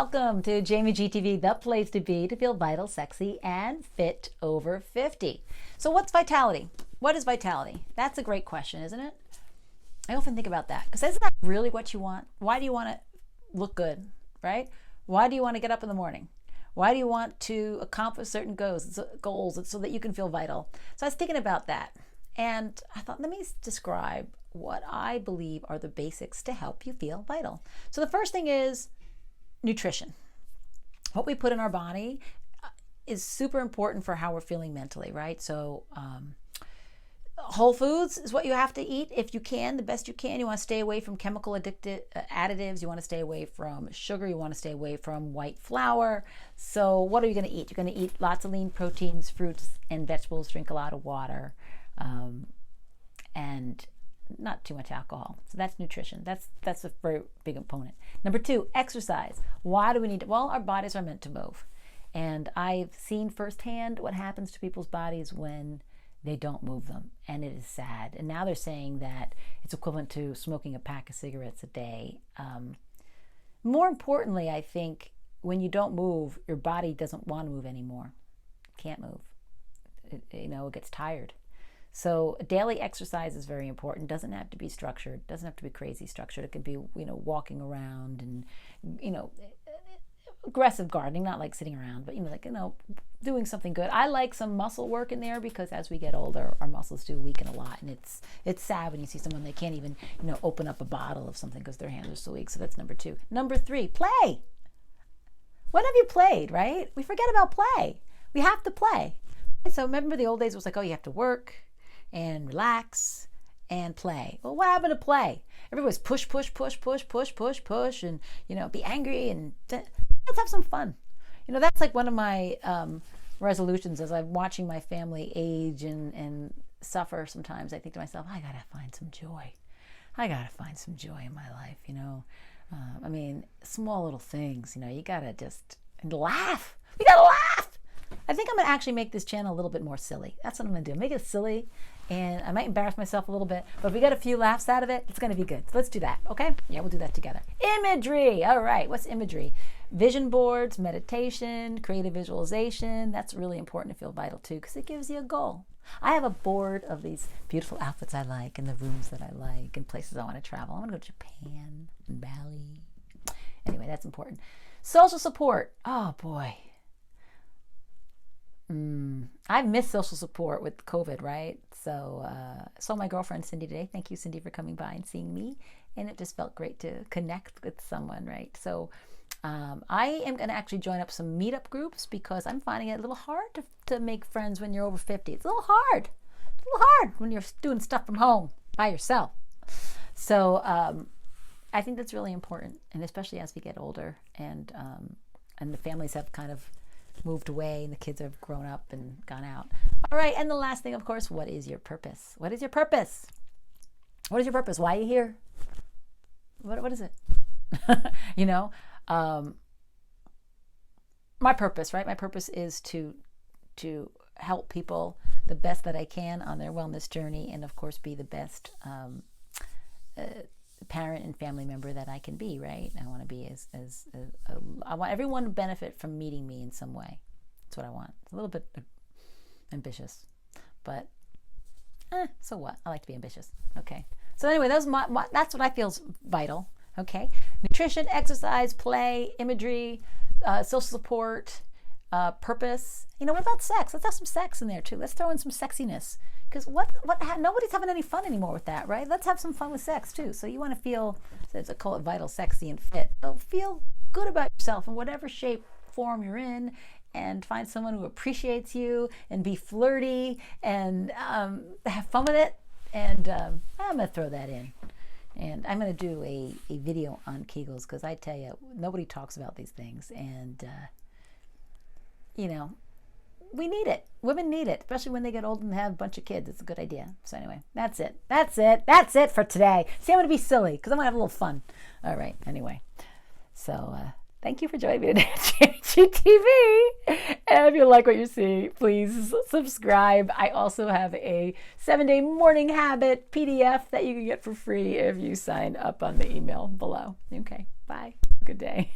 Welcome to Jamie GTV, the place to be to feel vital, sexy, and fit over 50. So what's vitality? What is vitality? That's a great question, isn't it? I often think about that because isn't that really what you want? Why do you want to look good, right? Why do you want to get up in the morning? Why do you want to accomplish certain goals? It's so that you can feel vital. So I was thinking about that and I thought, let me describe what I believe are the basics to help you feel vital. So the first thing is nutrition. What we put in our body is super important for how we're feeling mentally, right? So whole foods is what you have to eat if you can, the best you can. You want to stay away from chemical additives. You want to stay away from sugar. You want to stay away from white flour. So what are you going to eat? You're going to eat lots of lean proteins, fruits, and vegetables. Drink a lot of water, and not too much alcohol. So that's nutrition. That's a very big component. Number two, exercise. Why do we need to? Well, our bodies are meant to move. And I've seen firsthand what happens to people's bodies when they don't move them. And it is sad. And now they're saying that it's equivalent to smoking a pack of cigarettes a day. More importantly, I think when you don't move, your body doesn't want to move anymore. Can't move. It gets tired. So daily exercise is very important. Doesn't have to be structured. Doesn't have to be crazy structured. It can be, walking around and, aggressive gardening, not like sitting around, but, doing something good. I like some muscle work in there because as we get older, our muscles do weaken a lot. And it's sad when you see someone, they can't even, open up a bottle of something because their hands are so weak. So that's number two. Number three, play. When have you played, right? We forget about play. We have to play. So remember the old days, it was like, oh, you have to work and relax and play. Well, what happened to play? Everybody's push, and, be angry and let's have some fun. That's like one of my resolutions as I'm watching my family age and suffer sometimes. I think to myself, I gotta find some joy. I gotta find some joy in my life, small little things, you gotta just laugh. We gotta laugh. I think I'm going to actually make this channel a little bit more silly. That's what I'm going to do. Make it silly, and I might embarrass myself a little bit, but if we get a few laughs out of it, it's going to be good. So let's do that, okay? Yeah, we'll do that together. Imagery. All right, what's imagery? Vision boards, meditation, creative visualization. That's really important to feel vital too because it gives you a goal. I have a board of these beautiful outfits I like and the rooms that I like and places I want to travel. I want to go to Japan and Bali. Anyway, that's important. Social support. Oh, boy. I've missed social support with COVID, right? So I saw my girlfriend Cindy today. Thank you, Cindy, for coming by and seeing me. And it just felt great to connect with someone, right? So I am going to actually join up some meetup groups because I'm finding it a little hard to make friends when you're over 50. It's a little hard. It's a little hard when you're doing stuff from home by yourself. So I think that's really important, and especially as we get older and the families have kind of moved away and the kids have grown up and gone out. All right, and the last thing, of course, what is your purpose? What is your purpose? What is your purpose? Why are you here? What is it? My purpose, right? My purpose is to help people the best that I can on their wellness journey, and of course, be the best parent and family member that I can be, right? I want to be I want everyone to benefit from meeting me in some way. That's what I want. It's a little bit ambitious, but so what? I like to be ambitious. Okay. So anyway, that's what I feel is vital. Okay. Nutrition, exercise, play, imagery, social support, purpose. What about sex? Let's have some sex in there too. Let's throw in some sexiness. Because nobody's having any fun anymore with that, right? Let's have some fun with sex too. So you want to feel, I call it vital, sexy, and fit. So feel good about yourself in whatever shape, form you're in, and find someone who appreciates you, and be flirty, and have fun with it. And I'm going to throw that in. And I'm going to do a video on Kegels because I tell you, nobody talks about these things. And, we need it. Women need it, especially when they get old and have a bunch of kids. It's a good idea. So anyway, that's it. That's it for today. See, I'm going to be silly because I'm going to have a little fun. All right. Anyway, so thank you for joining me today at GTV. And if you like what you see, please subscribe. I also have a 7-day morning habit PDF that you can get for free if you sign up on the email below. Okay. Bye. Good day.